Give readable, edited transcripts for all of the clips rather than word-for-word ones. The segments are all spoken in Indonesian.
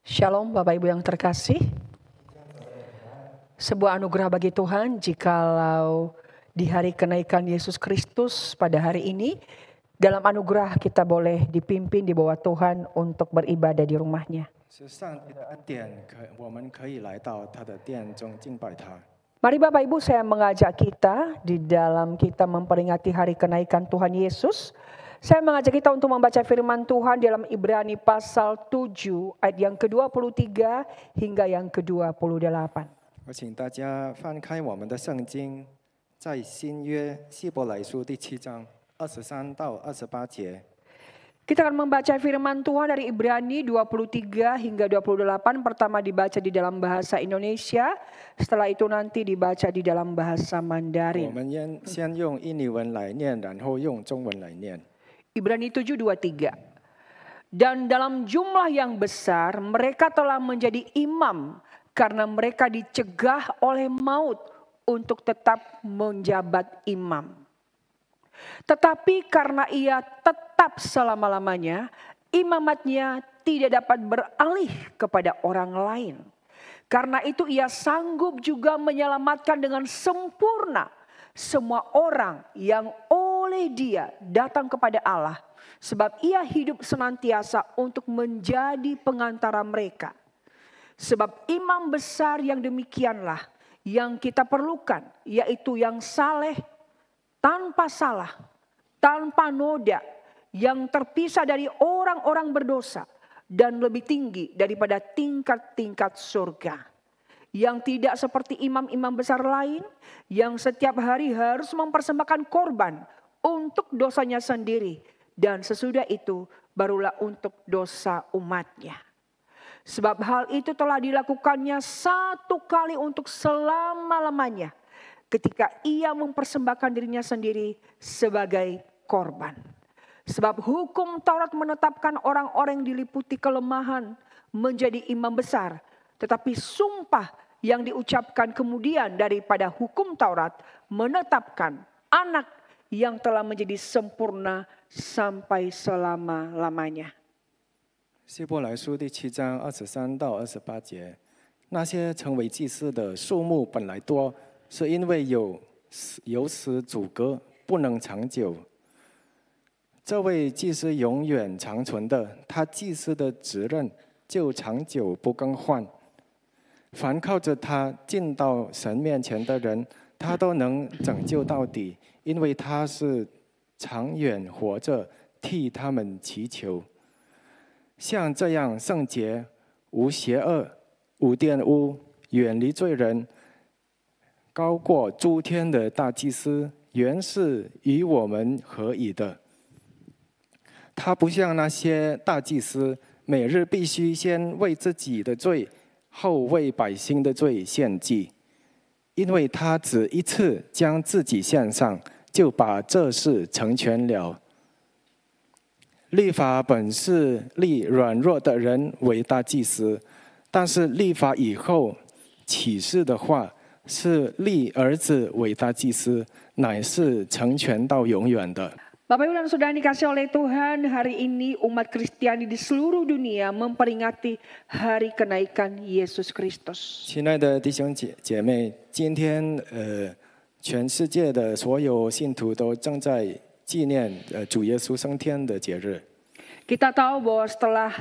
Shalom Bapak Ibu yang terkasih. Sebuah anugerah bagi Tuhan jikalau di hari kenaikan Yesus Kristus pada hari ini, dalam anugerah kita boleh dipimpin di bawah Tuhan untuk beribadah di rumahnya. Mari Bapak Ibu, saya mengajak kita di dalam kita memperingati hari kenaikan Tuhan Yesus. Saya mengajak kita untuk membaca firman Tuhan dalam Ibrani pasal 7 ayat yang ke-23 hingga yang ke-28. 我请大家翻开我们的圣经，在新约希伯来书第7章23到28节。 Kita akan membaca firman Tuhan dari Ibrani 23 hingga 28. Pertama dibaca di dalam bahasa Indonesia, setelah itu nanti dibaca di dalam bahasa 我 Mandarin. 们先用印尼文来念，然后用中文来念。 Ibrani 7:23. Dan dalam jumlah yang besar mereka telah menjadi imam karena mereka dicegah oleh maut untuk tetap menjabat imam. Tetapi karena ia tetap selama-lamanya, imamatnya tidak dapat beralih kepada orang lain. Karena itu ia sanggup juga menyelamatkan dengan sempurna semua orang yang oleh dia datang kepada Allah. Sebab ia hidup senantiasa untuk menjadi pengantara mereka. Sebab imam besar yang demikianlah yang kita perlukan, yaitu yang saleh, tanpa salah, tanpa noda, yang terpisah dari orang-orang berdosa dan lebih tinggi daripada tingkat-tingkat surga. Yang tidak seperti imam-imam besar lain yang setiap hari harus mempersembahkan korban untuk dosanya sendiri. Dan sesudah itu barulah untuk dosa umatnya. Sebab hal itu telah dilakukannya satu kali untuk selama-lamanya. Ketika ia mempersembahkan dirinya sendiri sebagai korban. Sebab hukum Taurat menetapkan orang-orang yang diliputi kelemahan menjadi imam besar. Tetapi sumpah yang diucapkan kemudian daripada hukum Taurat menetapkan anak yang telah menjadi sempurna sampai selama-lamanya. 希伯来书第7章23到28节，那些成为祭司的数目本来多，是因为有死阻隔，不能长久。这位祭司永远长存的，他祭司的职任就长久不更换。凡靠着他进到神面前的人，他都能拯救到底，因为他是长远活着，替他们祈求。像这样圣洁、无邪恶、无玷污、远离罪人、高过诸天的大祭司，原是与我们合宜的。他不像那些大祭司，每日必须先为自己的罪，后为百姓的罪献祭，因为他只一次将自己献上，就把这事成全了。律法本是立软弱的人为大祭司，但是律法以后启示的话是立儿子为大祭司，乃是成全到永远的。 Bapak Ibu dan Saudara dikasih oleh Tuhan, hari ini umat Kristiani di seluruh dunia memperingati hari kenaikan Yesus Kristus. 亲爱的弟兄姐妹，今天全世界的所有信徒都正在纪念主耶稣升天的节日。 Kita tahu bahwa setelah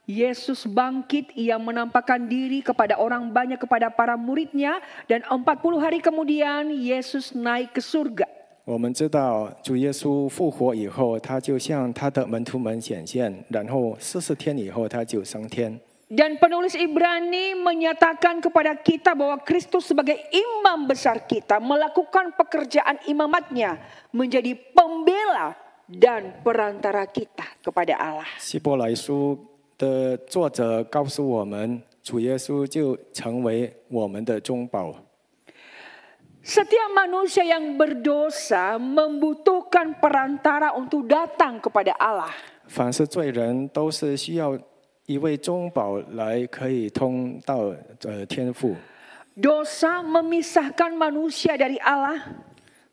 Yesus bangkit, ia menampakkan diri kepada orang banyak, kepada para muridnya. Dan 40 hari kemudian Yesus naik ke surga. 我们知道主耶稣复活以后，他就向他的门徒们显现，然后40天以后他就升天。 Dan penulis Ibrani menyatakan kepada kita bahwa Kristus sebagai imam besar kita melakukan pekerjaan imamatnya menjadi pembela dan perantara kita kepada Allah. 希伯来书的作者告诉我们，主耶稣就成为我们的中保。 Setiap manusia yang berdosa membutuhkan perantara untuk datang kepada Allah. 凡是罪人都是需要一位中保来可以通到天父。 Dosa memisahkan manusia dari Allah.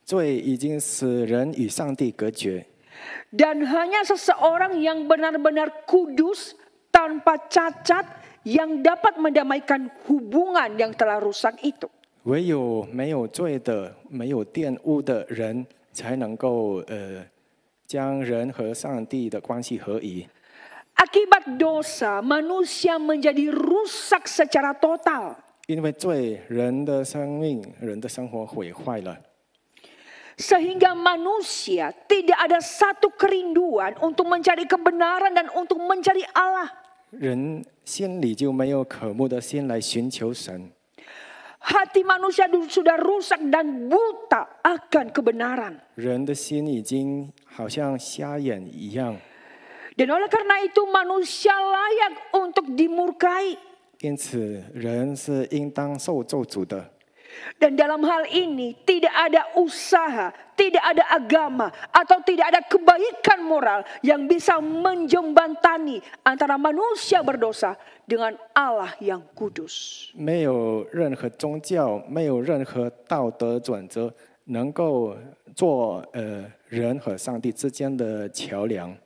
罪已经使人与上帝隔绝。 Dan hanya seseorang yang benar-benar kudus, tanpa cacat, yang dapat mendamaikan hubungan yang telah rusak itu. 唯有没有罪的、没有玷污的人，才能够将人和上帝的关系合一。 Akibat dosa, manusia menjadi rusak secara total. 因为罪，人的生命、人的生活毁坏了， Sehingga manusia tidak ada satu kerinduan untuk mencari kebenaran dan untuk mencari Allah. 人心里就没有渴慕的心来寻求神。 Hati manusia sudah rusak dan buta akan kebenaran. 人的心已经好像瞎眼一样， Dan oleh karena itu manusia layak untuk dimurkai. 因此人是应当受咒诅的。 Dan dalam hal ini tidak ada usaha, tidak ada agama, atau tidak ada kebaikan moral yang bisa menjembatani antara manusia berdosa dengan Allah yang kudus. 没有任何宗教，没有任何道德准则能够做人和上帝之间的桥梁。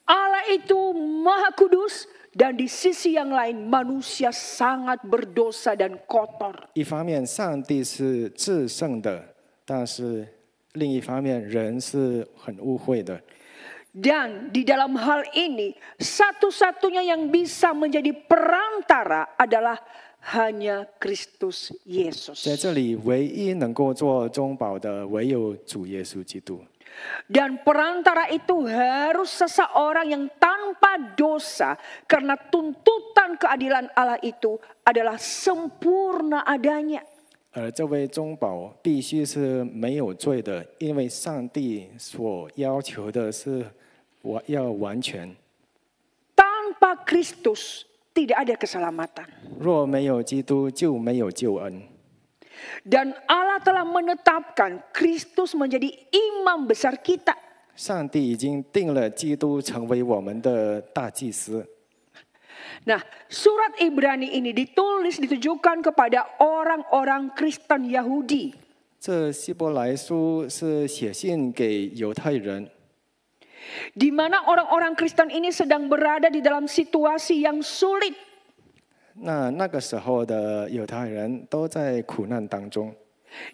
Allah itu maha kudus dan di sisi yang lain manusia sangat berdosa dan kotor. 一方面，上帝是至圣的，但是另一方面，人是很污秽的。 Dan di dalam hal ini satu-satunya yang bisa menjadi perantara adalah hanya Kristus Yesus. 在这里，唯一能够做中保的，唯有主耶稣基督。 Dan perantara itu harus seseorang yang tanpa dosa, karena tuntutan keadilan Allah itu adalah sempurna adanya. 而这位中保必须是没有罪的，因为上帝所要求的是要完全。 Tanpa Kristus tidak ada keselamatan. 若没有基督，就没有救恩。 Dan Allah telah menetapkan Kristus menjadi imam besar kita. 上帝已经定了基督成为我们的大祭司。 Nah, surat Ibrani ini ditujukan kepada orang-orang Kristen Yahudi. 这希伯来书是写信给犹太人， Di mana orang-orang Kristen ini sedang berada di dalam situasi yang sulit. 那个时候的犹太人都在苦难当中。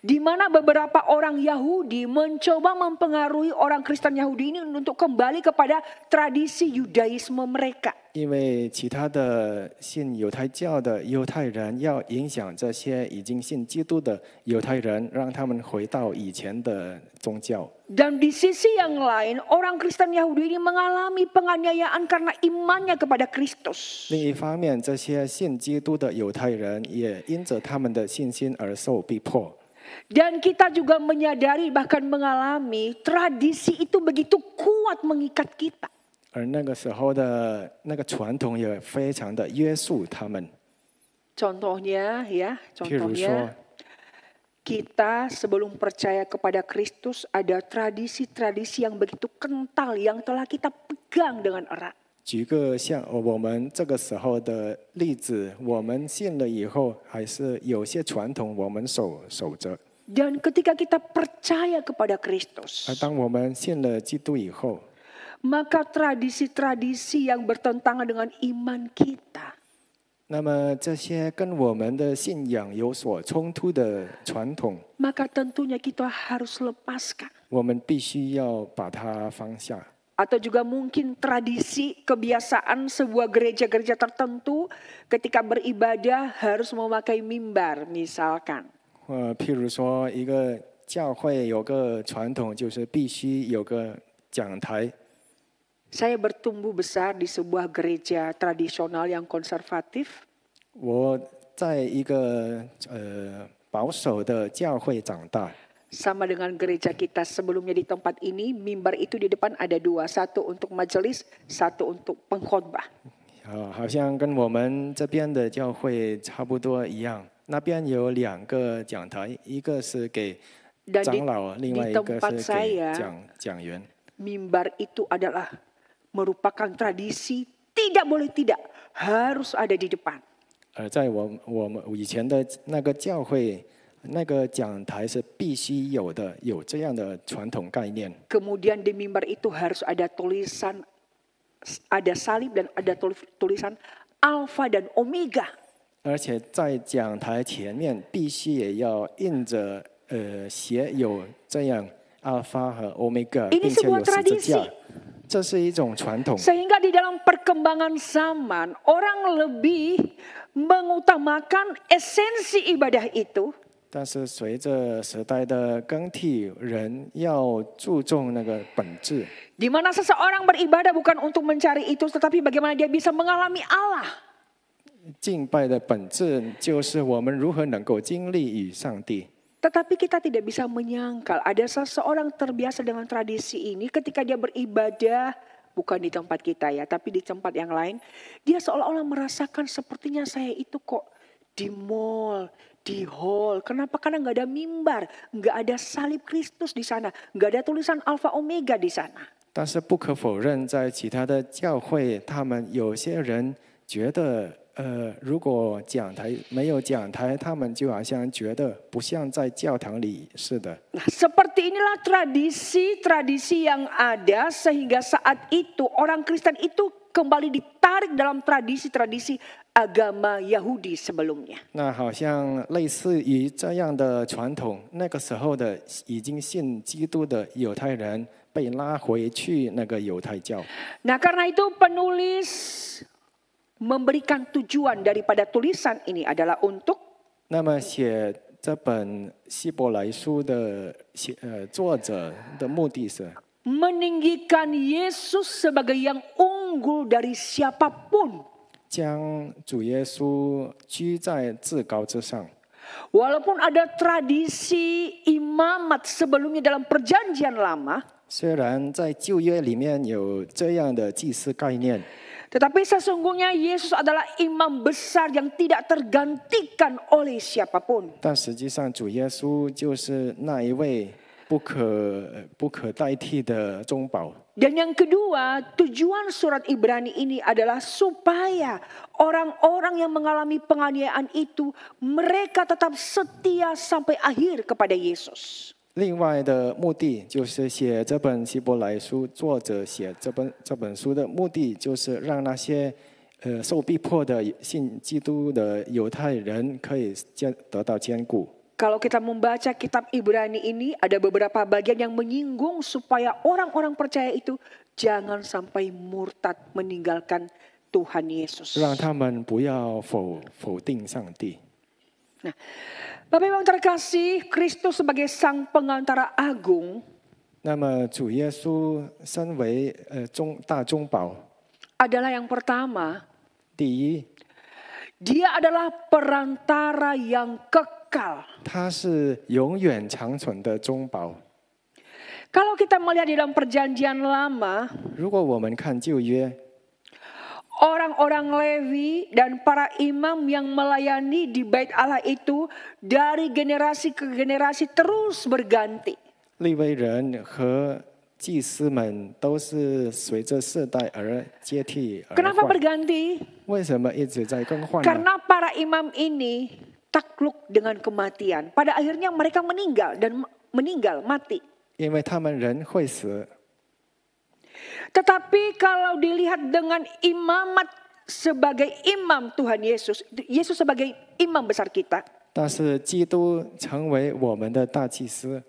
Di mana beberapa orang Yahudi mencoba mempengaruhi orang Kristen Yahudi ini untuk kembali kepada tradisi Yudaisme mereka. 因为其他的信犹太教的犹太人要影响这些已经信基督的犹太人，让他们回到以前的宗教。 Dan di sisi yang lain, orang Kristen Yahudi ini mengalami penganiayaan karena imannya kepada Kristus. 另一方面，这些信基督的犹太人也因着他们的信心而受逼迫。 Dan kita juga menyadari bahkan mengalami tradisi itu begitu kuat mengikat kita. 而那个时候的那个传统也非常的约束他们。 Contohnya ya, 譬如说， contohnya kita sebelum percaya kepada Kristus ada tradisi-tradisi yang begitu kental yang telah kita pegang dengan erat. 举个像我们这个时候的例子，我们信了以后，还是有些传统我们守着。 Dan ketika kita percaya kepada Kristus, 而当我们信了基督以后， maka tradisi-tradisi yang bertentangan dengan iman kita, 那么这些跟我们的信仰有所冲突的传统， maka tentunya kita harus lepaskan. 我们必须要把它放下。 Atau juga mungkin tradisi kebiasaan sebuah gereja-gereja tertentu ketika beribadah harus memakai mimbar misalkan. 譬如说，一个教会有个传统，就是必须有个讲台。 Saya bertumbuh besar di sebuah gereja tradisional yang konservatif. 我在一个保守的教会长大。 Sama dengan gereja kita sebelumnya di tempat ini, mimbar itu di depan ada dua. Satu untuk majelis, satu untuk pengkhotbah. 好像跟我们这边的教会差不多一样。那边有2个讲台，一个是给长老，另外一个是给讲员。 Mimbar itu adalah merupakan tradisi, tidak boleh tidak, harus ada di depan. 在我们以前的那个教会。 那个讲台是必须有的，有这样的传统概念。 Kemudian di mimbar itu harus ada tulisan, ada salib dan ada tulisan Alfa dan Omega. 而且在讲台前面必须也要印着写有这样 Alpha 和 Omega， Ini 并且 sebuah 有十字 tradisi. 架，这是一种传统。 Sehingga di dalam perkembangan zaman orang lebih mengutamakan esensi ibadah itu. 但是随着时代的更替，人要注重那个本质。 Di mana seseorang beribadah bukan untuk mencari itu, tetapi bagaimana dia bisa mengalami Allah. 敬拜的本质就是我们如何能够经历与上帝。 Tetapi kita tidak bisa menyangkal ada seseorang terbiasa dengan tradisi ini ketika dia beribadah bukan di tempat kita ya, tapi di tempat yang lain. Dia seolah-olah merasakan sepertinya saya itu kok di mall, di hall. Kenapa? Karena nggak ada mimbar, nggak ada salib Kristus di sana, nggak ada tulisan Alfa Omega di sana. 但是不可否认，在其他的教会，他们有些人觉得，如果讲台没有讲台，他们就好像觉得不像在教堂里似的。 Nah, seperti inilah tradisi-tradisi yang ada sehingga saat itu orang Kristen itu kembali ditarik dalam tradisi-tradisi agama Yahudi sebelumnya. 那好像类似于这样的传统，那个时候的已经信基督的犹太人被拉回去那个犹太教。 Nah, karena itu penulis memberikan tujuan daripada tulisan ini adalah untuk 那么写这本希伯来书的作者的目的是 meninggikan Yesus sebagai yang unggul dari siapapun. 将主耶稣居在至高之上。 Walaupun ada tradisi imamat sebelumnya dalam perjanjian lama, 虽然在旧约里面有这样的祭司概念， tetapi sesungguhnya Yesus adalah imam besar yang tidak tergantikan oleh siapapun. 但实际上主耶稣就是那一位不可代替的中保。 Dan yang kedua, tujuan surat Ibrani ini adalah supaya orang-orang yang mengalami penganiayaan itu mereka tetap setia sampai akhir kepada Yesus. 另外的目的就是写这本希伯来书，作者写这本书的目的就是让那些受逼迫的信基督的犹太人可以得到坚固。 Kalau kita membaca kitab Ibrani ini ada beberapa bagian yang menyinggung supaya orang-orang percaya itu jangan sampai murtad meninggalkan Tuhan Yesus. 让他们不要否定上帝。 Nah, Bapak Ibu yang terkasih, Kristus sebagai sang pengantara agung 那么主耶稣身为大中保， adalah yang pertama, 第一， dia adalah perantara yang kekal. 他是永远长存的中保。 Kalau kita melihat di dalam perjanjian lama, 如果我们看旧约， orang-orang Lewi dan para imam yang melayani di Bait Allah itu dari generasi ke generasi terus berganti. 利未人和祭司们都是随着世代而接替而 Kenapa 换。 berganti? 为什么一直在更换呢？ Karena para imam ini takluk dengan kematian. Pada akhirnya mereka meninggal mati. 因为他们人会死， Tetapi kalau dilihat dengan imamat sebagai imam Tuhan Yesus, Yesus sebagai imam besar kita. 但是基督成为我们的大祭司，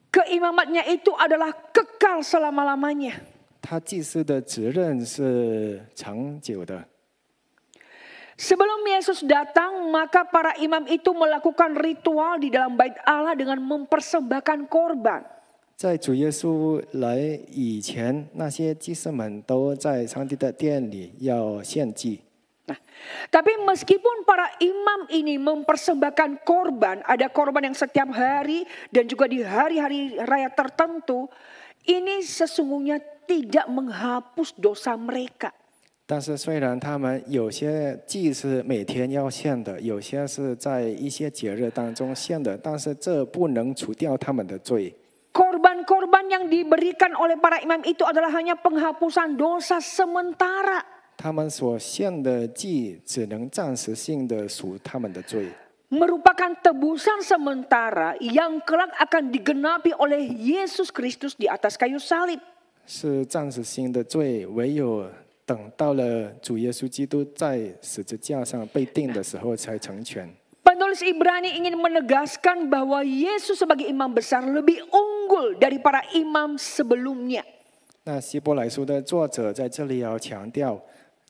Keimamatnya itu adalah kekal selama-lamanya. 他祭司的责任是长久的。 Sebelum Yesus datang, maka para imam itu melakukan ritual di dalam bait Allah dengan mempersembahkan korban. 在主耶稣来以前，那些祭司们都在上帝的殿里要献祭。 Nah, tapi meskipun para imam ini mempersembahkan korban, ada korban yang setiap hari dan juga di hari-hari raya tertentu, ini sesungguhnya tidak menghapus dosa mereka. 但是虽然他们有些祭是每天要献的，有些是在一些节日当中献的，但是这不能除掉他们的罪。 Korban-korban yang diberikan oleh para imam itu adalah hanya penghapusan dosa sementara. 他们所献的祭只能暂时性的赎他们的罪， Merupakan tebusan sementara yang kelak akan digenapi oleh Yesus Kristus di atas kayu salib. 是暂时性的罪，唯有等到了主耶稣基督在十字架上被钉的时候才成全。 Penulis Ibrani ingin menegaskan bahwa Yesus sebagai imam besar lebih unggul dari para imam sebelumnya. 那希伯来书的作者在这里要强调，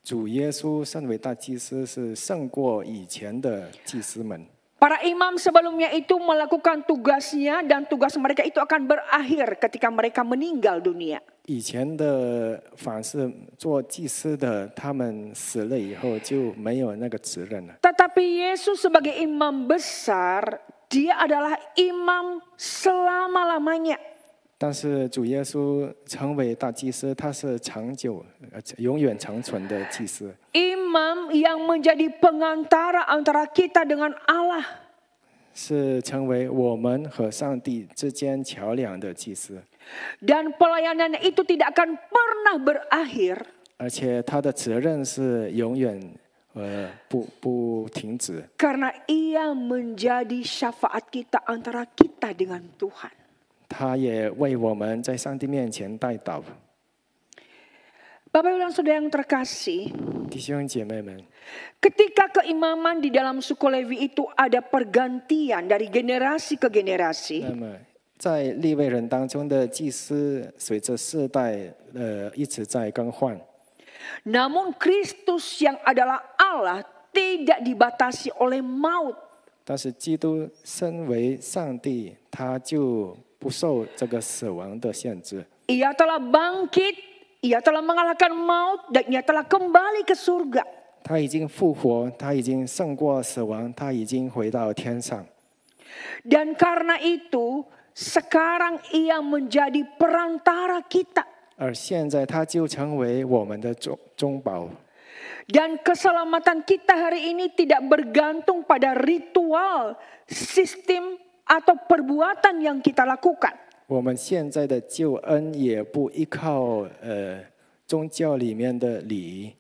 主耶稣身为大祭司是胜过以前的祭司们。 Para imam sebelumnya itu melakukan tugasnya dan tugas mereka itu akan berakhir ketika mereka meninggal dunia. 以前的凡是做祭司的，他们死了以后就没有那个责任了。 Tetapi Yesus sebagai imam besar, dia adalah imam selama-lamanya. 但是主耶稣成为大祭司，他是长久、永远长存的祭司。 Imam yang menjadi pengantara antara kita dengan Allah. 是成为我们和上帝之间桥梁的祭司， Dan pelayanannya itu tidak akan pernah berakhir. 而且他的责任是永远不停止， Karena ia menjadi syafaat kita antara kita dengan Tuhan. 他也为我们在上帝面前代祷。 Bapak Ibu dan Saudara yang terkasih, 弟兄姐妹们， ketika keimaman di dalam suku Lewi itu ada pergantian dari generasi ke generasi. 那么在利未人当中的祭司，随着世代一直在更换。 Namun Kristus yang adalah Allah tidak dibatasi oleh maut. 但是基督身为上帝，他就不受这个死亡的限制。 Ia telah bangkit, ia telah mengalahkan maut, dan ia telah kembali ke surga. 他已经复活，他已经胜过死亡，他已经回到天上。 Dan karena itu, sekarang ia menjadi perantara kita. 而现在他就成为我们的中保。 Dan keselamatan kita hari ini tidak bergantung pada ritual, sistem, atau perbuatan yang kita lakukan. 我们现在的救恩也不依靠宗教里面的礼仪，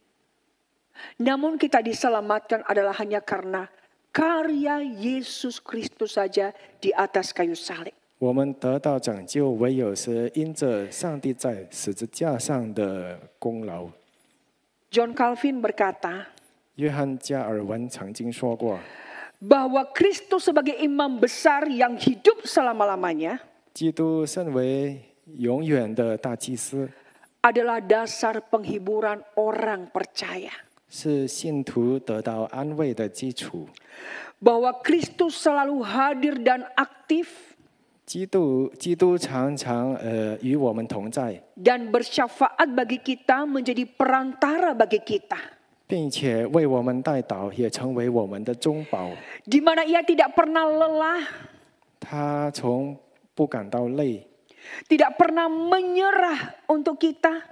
Namun kita diselamatkan adalah hanya karena karya Yesus Kristus saja di atas kayu salib. 我们得到拯救，唯有是因着上帝在十字架上的功劳。 John Calvin berkata 约翰加尔文曾经说过， bahwa Kristus sebagai imam besar yang hidup selama-lamanya 基督身为永远的大祭司， adalah dasar penghiburan orang percaya. 是信徒得到安慰的基础。 Bahwa Kristus selalu hadir dan aktif 基督常常与我们同在， dan bersyafaat bagi kita, menjadi perantara bagi kita. 并且为我们代祷，也成为我们的中保。 Di mana ia tidak pernah lelah, 他从不感到累， tidak pernah menyerah untuk kita,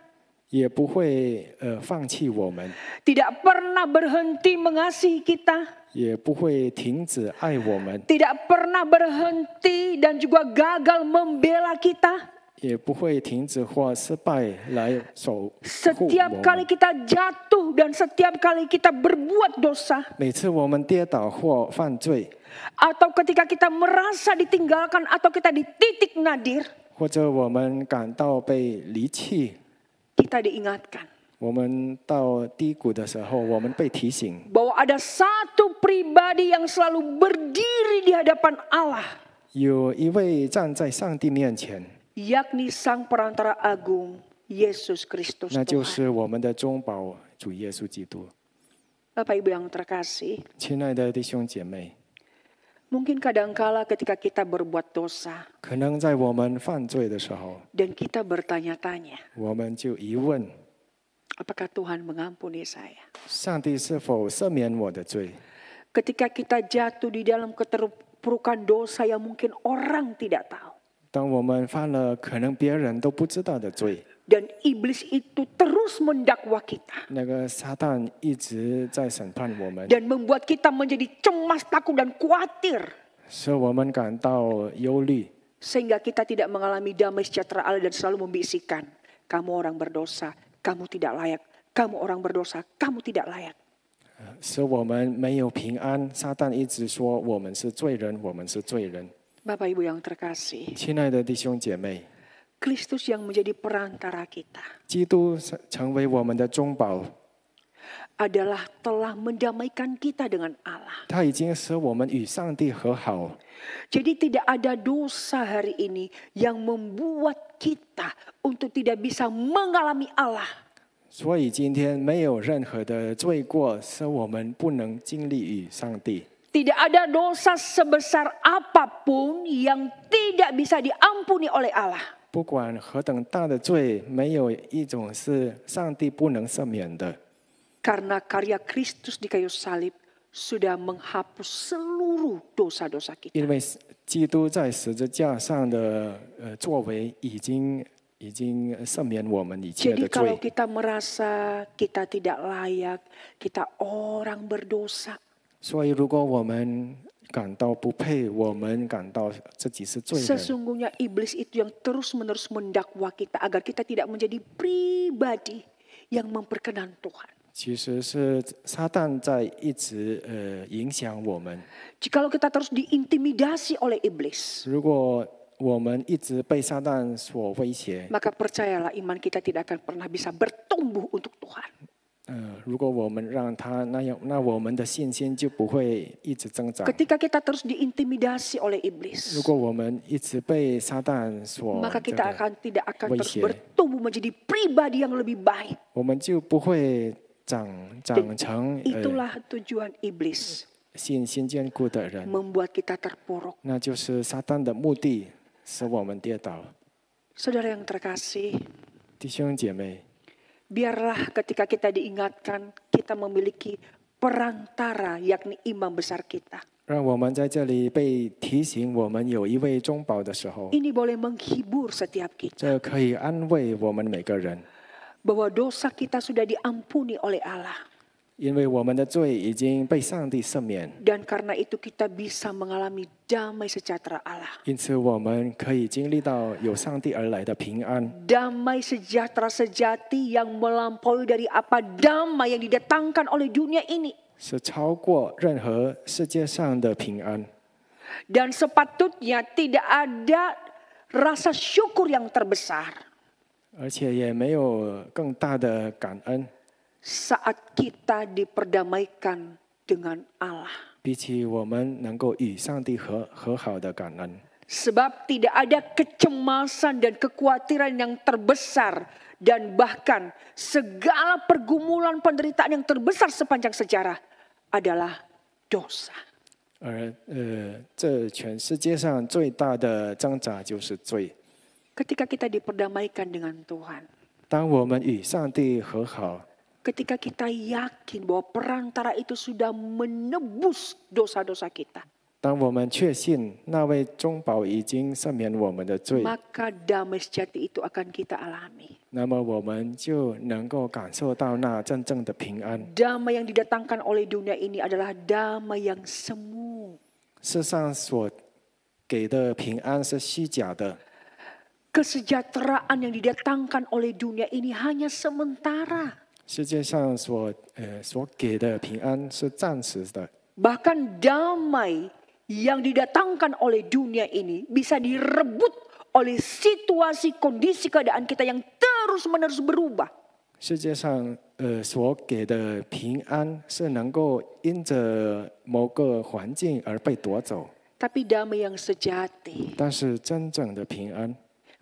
也不会放弃我们， tidak pernah berhenti mengasihi kita, 也不会停止爱我们， tidak pernah berhenti dan juga gagal membela kita. 也不会停止或失败来守护我 Setiap kali 们。 kita jatuh dan setiap kali kita berbuat dosa, 每次我们跌倒或犯罪， atau ketika kita merasa ditinggalkan atau kita di titik nadir, 或者我们感到被离弃， kita diingatkan 我们到低谷的时候，我们被提醒， bahwa ada satu pribadi yang selalu berdiri di hadapan Allah, 有一位站在上帝面前， yakni Sang Perantara Agung Yesus Kristus 那就 Tuhan. 是我们的中保主耶稣基督。 Bapak Ibu yang terkasih, 亲爱的弟兄姐妹， mungkin kadangkala ketika kita berbuat dosa 可能在我们犯罪的时候， dan kita bertanya-tanya, 我们就疑问： apakah Tuhan mengampuni saya? 上帝是否赦免我的罪？ Ketika kita jatuh di dalam keterpurukan dosa yang mungkin orang tidak tahu. 当我们犯了可能别人都不知道的罪， Dan iblis itu terus mendakwa kita. 那个撒旦一直在审判我们， Dan membuat kita menjadi cemas, takut, dan khawatir. 使我们感到忧虑， Sehingga kita tidak mengalami damai sejahtera Allah dan selalu membisikkan. Kamu orang berdosa, kamu tidak layak. Kamu orang berdosa, kamu tidak layak. 使我们没有平安。撒旦一直说我们是罪人，我们是罪人。 Bapak Ibu yang terkasih, 亲爱的弟兄姐妹， Kristus yang menjadi perantara kita 基督成为我们的中保， adalah telah mendamaikan kita dengan Allah. 他已经使我们与上帝和好。 Jadi tidak ada dosa hari ini yang membuat kita untuk tidak bisa mengalami Allah. 所以今天没有任何的罪过使我们不能经历与上帝。 Tidak ada dosa sebesar apapun yang tidak bisa diampuni oleh Allah. 不管何等大的罪，没有一种是上帝不能赦免的。 Karena karya Kristus di kayu salib sudah menghapus seluruh dosa-dosa kita. 因为基督在十字架上的作为已经赦免我们一切 Jadi 的 kalau 罪。 kita merasa kita tidak layak, kita orang berdosa, 所以如果我们感到不配，我们感到自己是罪人， sesungguhnya iblis itu yang terus-menerus mendakwa kita agar kita tidak menjadi pribadi yang memperkenan Tuhan. 其实是撒旦在一直影响我们。 Jikalau kita terus diintimidasi oleh iblis, 如果我们一直被撒旦所威胁， maka percayalah iman kita tidak akan pernah bisa bertumbuh untuk Tuhan. 如果我们让他那样，那我们的信心就不会一直增长。 Ketika kita terus diintimidasi oleh iblis, 如果我们一直被撒旦所 maka 这 kita 个， tidak akan terus 威胁。 bertumbuh menjadi pribadi yang lebih baik. 我们就不会长成 Itulah tujuan iblis, 信心坚固的人。 membuat kita terpuruk. 那就是撒旦的目的，使我们跌倒。 Saudara yang terkasih, 弟兄姐妹， biarlah ketika kita diingatkan, kita memiliki perantara, yakni imam besar kita. 让我们在这里被提醒，我们有一位中保的时候， Ini boleh menghibur setiap kita, 这可以安慰我们每个人， bahwa dosa kita sudah diampuni oleh Allah. 因为我们的罪已经被上帝赦免， Dan karena itu kita bisa mengalami damai sejahtera Allah. 因此我们可以经历到有上帝而来的平安。 Damai sejahtera sejati yang melampaui dari apa damai yang didatangkan oleh dunia ini. 是超过任何世界上的平安， Dan sepatutnya tidak ada rasa syukur yang terbesar 而且也没有更大的感恩， saat kita diperdamaikan dengan Allah. 比起我们能够与上帝和好的感恩。 Sebab tidak ada kecemasan dan kekhawatiran yang terbesar dan bahkan segala pergumulan penderitaan yang terbesar sepanjang sejarah adalah dosa. 而这全世界上最大的挣扎就是罪。 Ketika kita diperdamaikan dengan Tuhan, 当我们与上帝和好， ketika kita yakin bahwa perantara itu sudah menebus dosa-dosa kita, 当我们确信那位中保已经赦免我们的罪， maka damai sejati itu akan kita alami. 那么我们就能够感受到那真正的平安。 Damai yang didatangkan oleh dunia ini adalah damai yang semu. 世上所给的平安是虚假的， Kesejahteraan yang didatangkan oleh dunia ini hanya sementara. 世界上所给的平安是暂时的。 Bahkan damai yang didatangkan oleh dunia ini bisa direbut oleh situasi kondisi keadaan kita yang terus-menerus berubah. 世界上所给的平安是能够因着某个环境而被夺走， Tapi damai yang sejati, 但是真正的平安，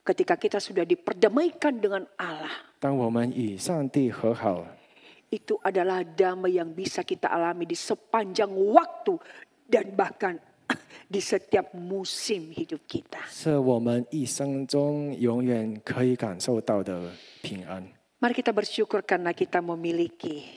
ketika kita sudah diperdamaikan dengan Allah, 当我们与上帝和好， itu adalah damai yang bisa kita alami di sepanjang waktu dan bahkan di setiap musim hidup kita. 是我们一生中永远可以感受到的平安。 Mari kita bersyukur karena kita memiliki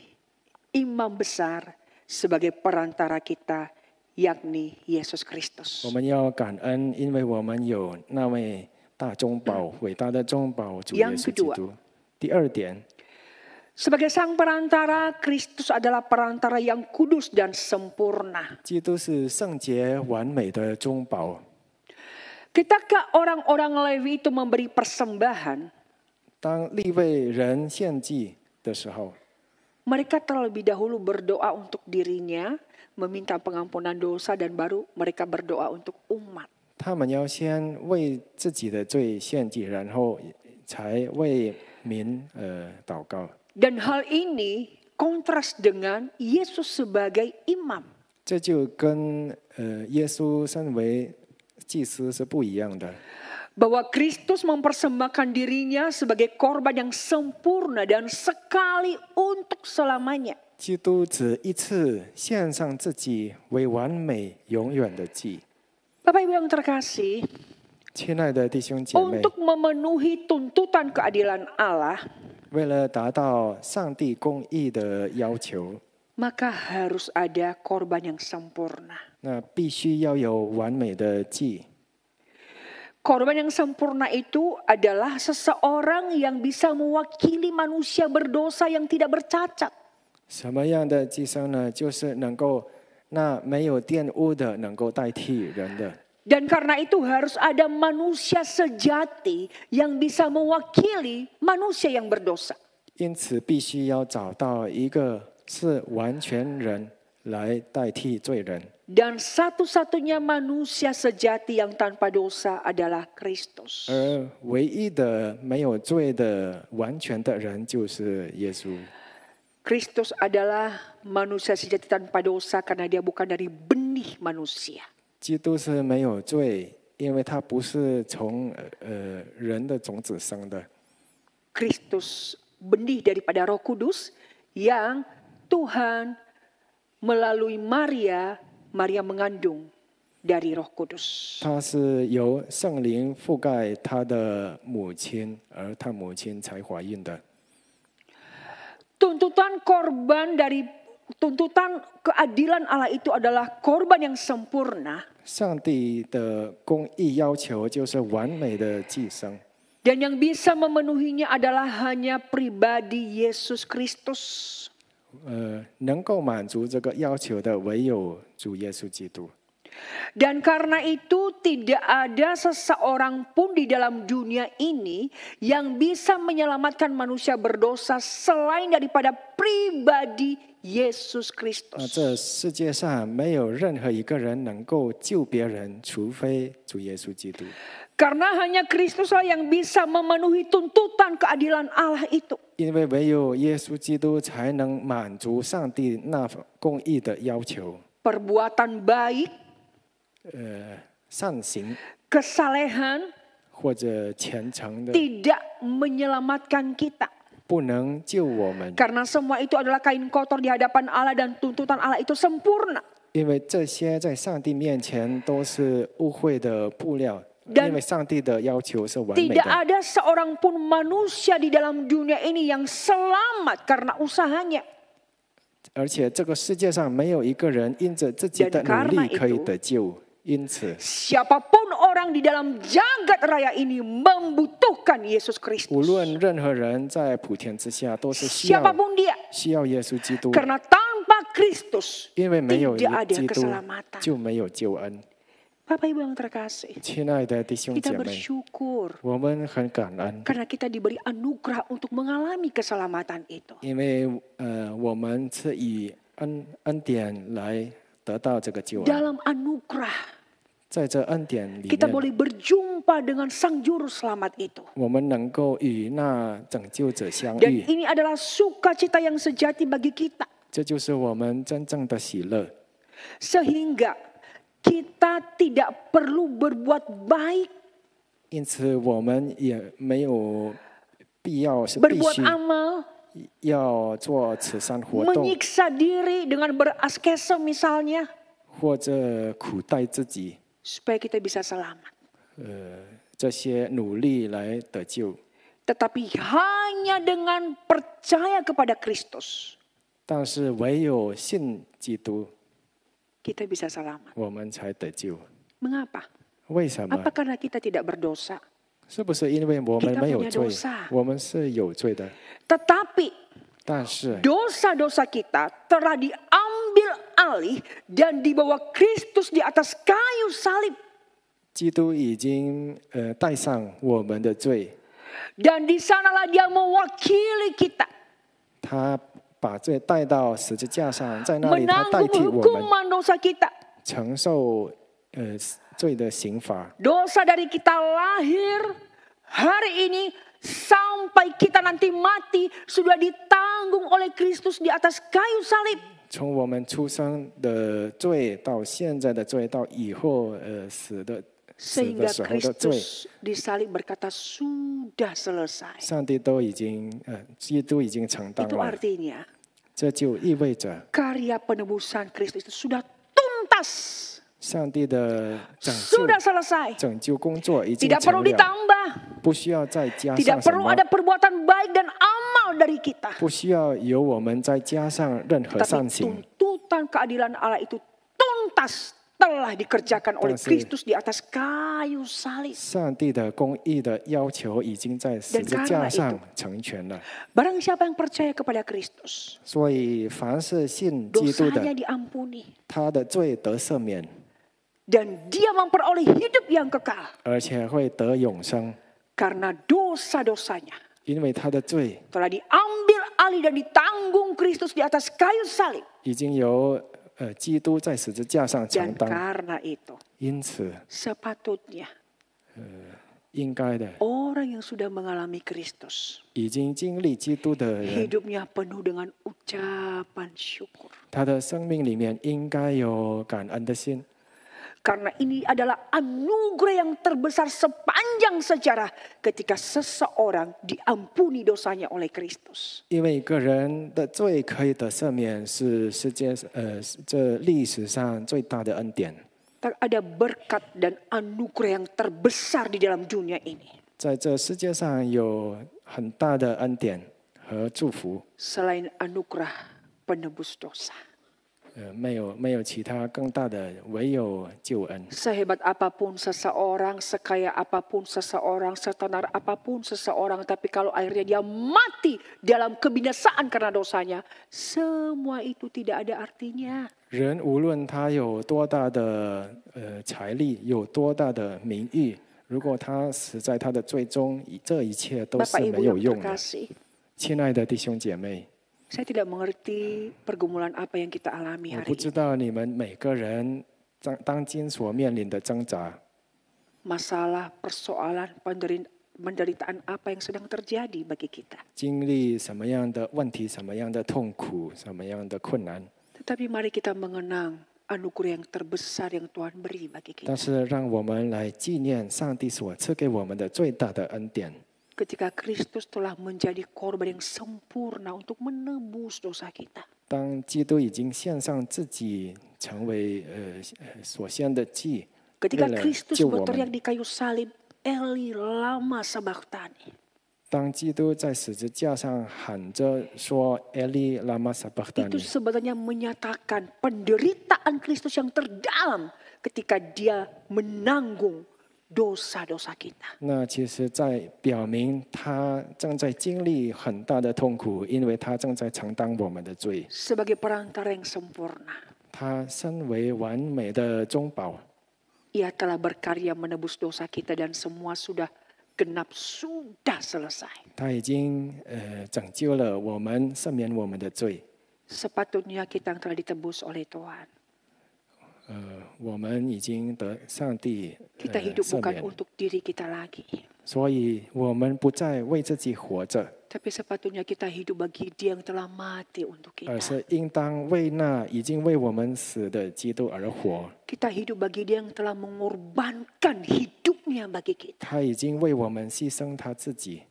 imam besar sebagai perantara kita, yakni Yesus 我 Kristus. 们要感恩，因为我们有那位大中保、伟大的中保主耶稣基督。第二点， Sebagai sang perantara, Kristus adalah perantara yang kudus dan sempurna. 基督是圣洁完美的中保。 Ketika orang-orang Lewi itu memberi persembahan, 当立位人献祭的时候， mereka terlebih dahulu berdoa untuk dirinya, meminta pengampunan dosa dan baru mereka berdoa untuk umat. 他们要先为自己的罪献祭，然后才为民祷告。 Dan hal ini kontras dengan Yesus sebagai imam. 这就跟耶稣身为祭司是不一样的。 Bahwa Kristus mempersembahkan dirinya sebagai korban yang sempurna dan sekali untuk selamanya. 基督只一次献上自己为完美永远的祭。 Bapak Ibu yang terkasih, 亲爱的弟兄姐妹， untuk memenuhi tuntutan keadilan Allah, 为了达到上帝公义的要求， maka harus ada korban yang sempurna. 那必须要有完美的祭。 Korban yang sempurna itu adalah seseorang yang bisa mewakili manusia berdosa yang tidak bercacat. 什么样的祭牲呢？就是能够那没有玷污的，能够代替人的。 Dan karena itu harus ada manusia sejati yang bisa mewakili manusia yang berdosa. 因此，必须要找到一个是完全人来代替罪人。 Dan satu-satunya manusia sejati yang tanpa dosa adalah Kristus. 而唯一的没有罪的完全的人就是耶稣。 Kristus adalah manusia sejati tanpa dosa karena dia bukan dari benih manusia. 基督是没有罪，因为他不是从人的种子生的。 Kristus benih daripada Roh Kudus yang Tuhan melalui Maria mengandung dari Roh Kudus. 他是由圣灵覆盖他的母亲，而他母亲才怀孕的。 Tuntutan keadilan Allah itu adalah korban yang sempurna. 上帝的公义要求就是完美的祭牲， Dan yang bisa memenuhinya adalah hanya pribadi Yesus Kristus. 能够满足这个要求的唯有主耶稣基督。 Dan karena itu tidak ada seseorang pun di dalam dunia ini yang bisa menyelamatkan manusia berdosa selain daripada pribadi Yesus 这 Kristus. 世界上没有任何一个人能够救别人，除非主耶稣基督。 Karena hanya Kristuslah yang bisa memenuhi tuntutan keadilan Allah itu. 因为唯有耶稣基督才能满足上帝那公义的要求。 Perbuatan baik, 善行 kesalehan 或者虔诚的， tidak menyelamatkan kita. 不能救我们， Karena semua itu adalah kain kotor di hadapan Allah dan tuntutan Allah itu sempurna. 因为这些在上帝面前都是污秽的布料。 Dan 因为上帝的要求是完美 Tidak 的， ada seorang pun manusia di dalam dunia ini yang selamat karena usahanya. 而且这个世界上没有一个人因着自己的努力可以得救，因此 Siapapun orang di dalam jagat raya ini membutuhkan Yesus 无 Kristus. 论任何人在普天之下都是需要 Siapapun dia. 耶稣基督， Karena tanpa Kristus 因为没有 tidak ada 基督 keselamatan. 就没有救恩。 Bapak Ibu yang terkasih, 亲爱的弟兄姐 kita 妹， bersyukur 我们很感恩， karena kita diberi anugerah untuk mengalami keselamatan itu. 因为我们是以恩典来得到这个救恩， Dalam anugerah 在这恩典里 kita 面， boleh berjumpa dengan Sang Juru Selamat itu. 我们能够与那拯救者相 Dan 遇， ini adalah sukacita yang sejati bagi kita. 这就是我们真正的喜乐。 Sehingga kita tidak perlu berbuat baik, 因此，我们也没有必要是必 berbuat 须 amal, 要做慈善活动， menyiksa diri dengan beraskese misalnya, 或者苦待自己， supaya kita bisa selamat. 这些努力来得救。 Tetapi hanya dengan percaya kepada Kristus, 但是唯有信基督， kita bisa selamat. 我们才得救。 Mengapa? 为什么？ Apa karena kita tidak berdosa? 是不是因为我们没有罪 Kita punya dosa.？我们是有罪的， Tetapi 但是 dosa-dosa kita telah diambil alih dan dibawa Kristus di atas kayu salib. 基督已经带上我们的罪， Dan di sanalah dia mewakili kita. 他把罪带到十字架上，在那里他代 Menanggung 替我们 hukuman dosa kita. 承受罪的刑罚。 Dosa dari kita lahir hari ini sampai kita nanti mati sudah ditanggung oleh Kristus di atas kayu salib. 从我们出生的罪到现在的罪，到以后死的 Sehingga 时候的罪， Kristus di salib berkata sudah selesai. 上帝都已经基督已经承担 Itu 了， artinya 这就意味着 karya penebusan Kristus itu sudah tuntas. 上帝的 Sudah selesai. 拯救工作已经 Tidak 成 perlu 了， ditambah. 不需要再加 Tidak 上什 perlu 么， ada perbuatan baik dan amal dari kita. 不需要由我们再加上任何善 Tapi 行。 tuntutan keadilan Allah itu tuntas telah dikerjakan oleh Tapi- Kristus di atas kayu salib. 上帝的公义的要求已经在十字架上成全了， Barang siapa yang percaya kepada Kristus, 所以凡是信基督 dosanya 的， diampuni. 他的罪得赦免， Dan dia memperoleh hidup yang kekal. 而且会得永生， Karena dosa-dosanya 因为他的罪 telah diambil alih dan ditanggung Kristus di atas kayu salib. 已经由基督在十字架上 Dan 承担， karena itu 因此 sepatutnya 应该的， orang yang sudah mengalami Kristus 已经经历基督的人， hidupnya penuh dengan ucapan syukur. 他的生命里面应该有感恩的心， Karena ini adalah anugerah yang terbesar sepanjang sejarah ketika seseorang diampuni dosanya oleh Kristus. 因为一个人的罪可以得赦免，是世界这历史上最大的恩典。 Ada berkat dan anugerah yang terbesar di dalam dunia ini. 在这世界上有很大的恩典和祝福， Selain anugerah penebus dosa. 没有其他更大的，唯有救恩。 Sehebat apapun seseorang, sekaya apapun seseorang, setenar apapun seseorang, tapi kalau akhirnya dia mati dalam kebinasaan karena dosanya, semua itu tidak ada artinya. 人无论他有多大的财力，有多大的名誉，如果他死在他的罪中，这一切都是 Bapak Ibu 没有 yang 用的。 terkasih, 亲爱的弟兄姐妹， saya tidak mengerti pergumulan apa yang kita alami 我 hari 不知 ini. 道你们每个人当今所面临的挣扎， Masalah, persoalan, penderitaan apa yang sedang terjadi bagi kita. 经历什么样的问题，什么样的痛苦，什么样的困难。 Tetapi mari kita mengenang anugerah yang terbesar yang Tuhan beri bagi 但 kita. 是让我们来纪念上帝所赐给我们的最大的恩典。 Ketika Kristus telah menjadi korban yang sempurna untuk menebus dosa kita. 当基督已经献上自己，成为所献的祭， Ketika 为了 Kristus 救我 berteriak 们。 di kayu salib, Eli lama sabachthani. 当基督在十字架上喊着说 “Eli lama Itu sabachthani”， sebenarnya menyatakan penderitaan Kristus yang terdalam ketika dia menanggung dosa-dosa kita. 那其实在表明他正在经历很大的痛苦，因为他正在承担我们的罪。 Sebagai perantara yang sempurna, 他身为完美的中保， ia telah berkarya menebus dosa kita dan semua sudah genap, sudah selesai. 他已经拯救了我们，赦免我们的罪。 Sepatutnya kita yang telah ditebus oleh Tuhan. 我们已经得上帝 Kita hidup 赦 bukan 免， untuk diri kita lagi. 所以我们不再为自己活着， Tapi sepatutnya kita hidup bagi Dia yang telah mati untuk 而 kita. 是应当为那已经为我们死的基督而活。 Kita hidup bagi Dia yang telah mengorbankan hidupnya bagi kita. 他已经为我们牺牲他自己。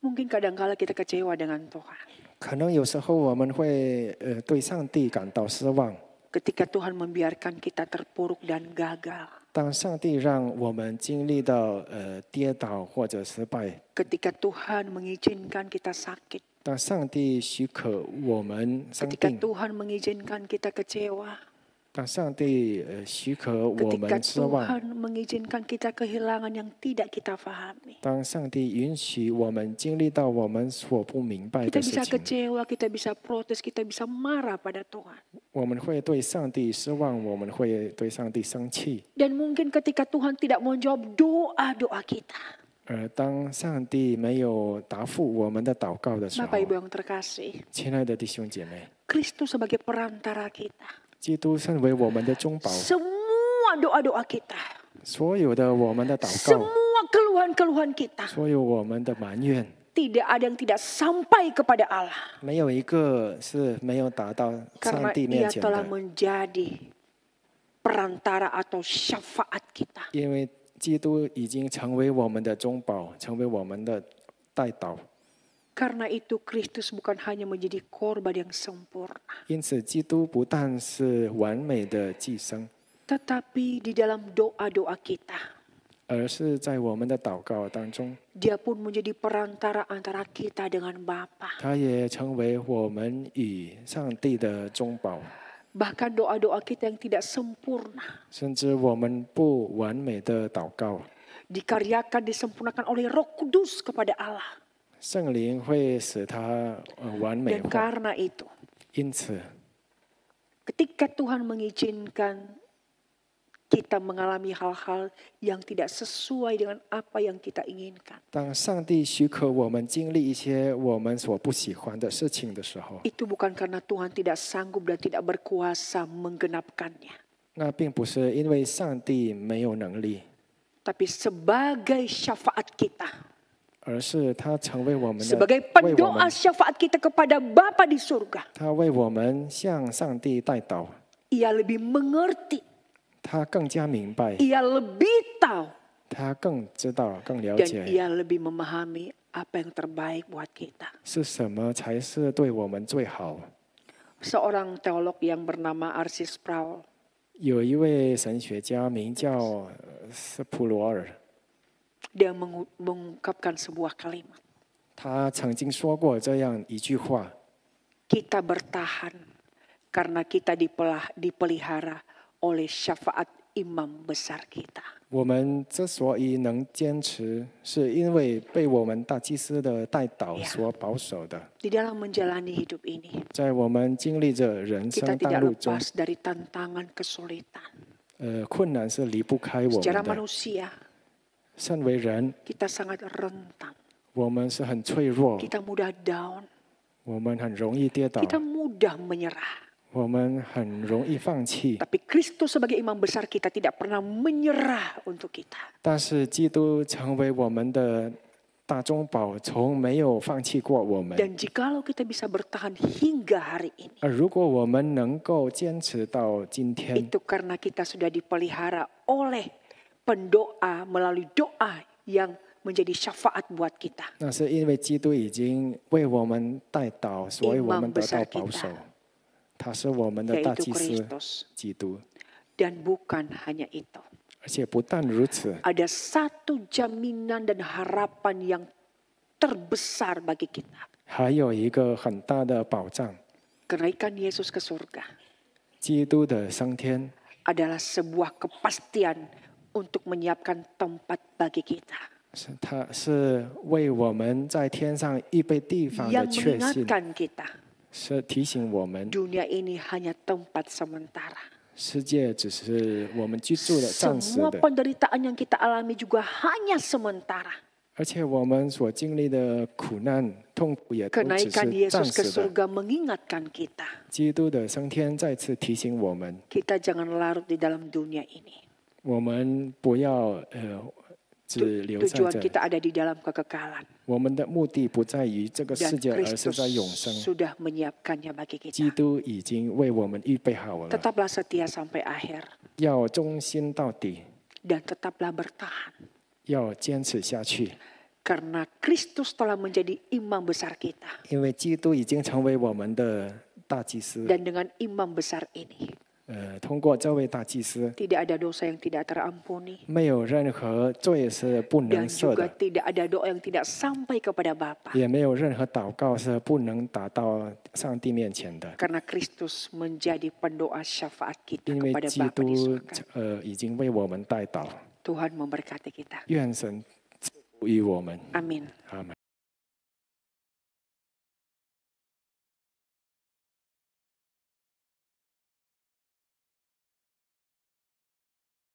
Mungkin kadangkala kita kecewa dengan Tuhan. 可能有时候我们会对上帝感到失望。 Ketika Tuhan membiarkan kita terpuruk dan gagal. 当上帝让我们经历到跌倒或者失败， Ketika Tuhan mengizinkan kita sakit. 当上帝许可我们生 Ketika 病， Tuhan mengizinkan kita kecewa. 当上帝许可我 Ketika 们失望， Tuhan mengizinkan kita kehilangan yang tidak kita pahami. 当上帝允许我们经历到我们所不明白 Kita 的事 bisa 情， kecewa, kita bisa protes, kita bisa marah pada Tuhan. 我们会对上帝失望，我们会对上帝生气。 Dan mungkin ketika Tuhan tidak menjawab doa-doa kita. 而当上帝没有答复我们的祷告的时候 Bapak，Ibu yang terkasih, 亲爱的弟兄姐妹， Kristus sebagai perantara kita. 基督身为我们的中保， Semua semua doa-doa kita, 所有的我们的祷告， semua keluhan-keluhan kita, 所有我们的埋怨， tidak ada yang tidak sampai kepada Allah. 没有一个是没有达到 Karena 上帝面 ia 前 telah 的， menjadi perantara atau syafaat kita. 因为基督已经成为我们的中保，成为我们的代祷。 Karena itu Kristus bukan hanya menjadi korban yang sempurna, 因此，基督不但是完美的寄生， tetapi di dalam doa-doa kita, 而是在我们的祷告当中， Dia pun menjadi perantara antara kita dengan Bapa. 他也成为我们与上帝的中保。 Bahkan doa-doa kita yang tidak sempurna 甚至我们不完美的祷告， dikaryakan, disempurnakan oleh Roh Kudus kepada Allah. 圣灵会使它完美 Dan 化。 karena itu, 因此， ketika Tuhan mengizinkan kita mengalami hal-hal yang tidak sesuai dengan apa yang kita inginkan, 当上帝许可我们经历一些我们所不喜欢的事情的时候， itu bukan karena Tuhan tidak sanggup dan tidak berkuasa menggenapkannya, 那并不是因为上帝没有能力， tapi sebagai syafaat kita, 而是他成为我们的 sebagai 为我 pendoa 们， syafaat kita kepada Bapa di surga. 他为我们向上帝代祷， Ia lebih mengerti, 他更加明白， ia lebih tahu, 他更知道、更了 dan 解 ia lebih memahami apa yang terbaik buat kita. 是什么才是对我们最好。 Seorang teolog yang bernama R.C. Sproul, 有一位神学家名叫斯普罗尔， dia mengungkapkan sebuah kalimat. 他曾经说过这样一句话： Kita bertahan karena kita dipelihara oleh syafaat imam besar kita. 我们之所以能坚持，是因为被我们大祭司的代祷所保守的。 Di dalam menjalani hidup ini, 在我们经历着人 kita 生 tidak 道路中， lepas dari tantangan kesulitan. 困难是离不开我 Secara 们的。 manusia, 身为人， kita sangat rentan. 我们是很脆弱， Kita mudah down. 我们很容易跌倒， Kita mudah menyerah. 我们很容易放弃。 Tapi Kristus sebagai imam besar kita tidak pernah menyerah untuk kita. 但是基督成为我们的大中保，从没有放弃过我们。 Dan jikalau kita bisa bertahan hingga hari ini, 而如果我们能够坚持到今天， itu karena kita sudah dipelihara oleh pendoa melalui doa yang menjadi syafaat buat kita. 那是因为基督已经为我们代祷，所以我们得到保守。他是我们的大 Yaitu 祭司， Kristus. 基督。 Dan bukan hanya itu. 而且不但如此， Ada satu jaminan dan harapan yang terbesar bagi kita. 还有一个很大的保障： Kenaikan Yesus ke surga 基督的升天 adalah sebuah kepastian untuk menyiapkan tempat bagi kita. 他是为我们在天上预备地方的 Yang 确信， mengingatkan kita, 是提醒我们， dunia ini hanya tempat sementara. 世界只是我们居住的暂时 Semua 的， penderitaan yang kita alami juga hanya sementara. 而且我们所经历的苦难、痛苦也都只 Kenaikan 是暂 Yesus ke 时的。 surga mengingatkan kita. 基督的升天再次提醒我们， Kita jangan larut di dalam dunia ini. 我们不要只留在 Tujuan 这。 kita ada di dalam kekekalan. 我们的目的不在于这个 Dan 世界，而是 Kristus 在永生。 sudah menyiapkannya bagi 基 kita. 督已经为我们预备好了， Tetaplah setia sampai akhir. 要忠心到底， Dan tetaplah bertahan. 要坚持下去。 Karena Kristus telah menjadi imam besar kita. 因为基督已经成为我们的大祭司， Dan dengan imam besar ini, 通过这位大祭司， tidak ada dosa yang tidak terampuni. 没有任何罪是不 Dan 能赦 juga 的， tidak ada doa yang tidak sampai kepada Bapa. 也没有任何祷告是不能达到上帝面前的。 Karena Kristus menjadi pendoa syafaat kita 因为 kepada 基 Bapa di 督 surga. 已经为我们代祷， Tuhan memberkati kita. 愿神赐福于我们。 Amin. 阿门。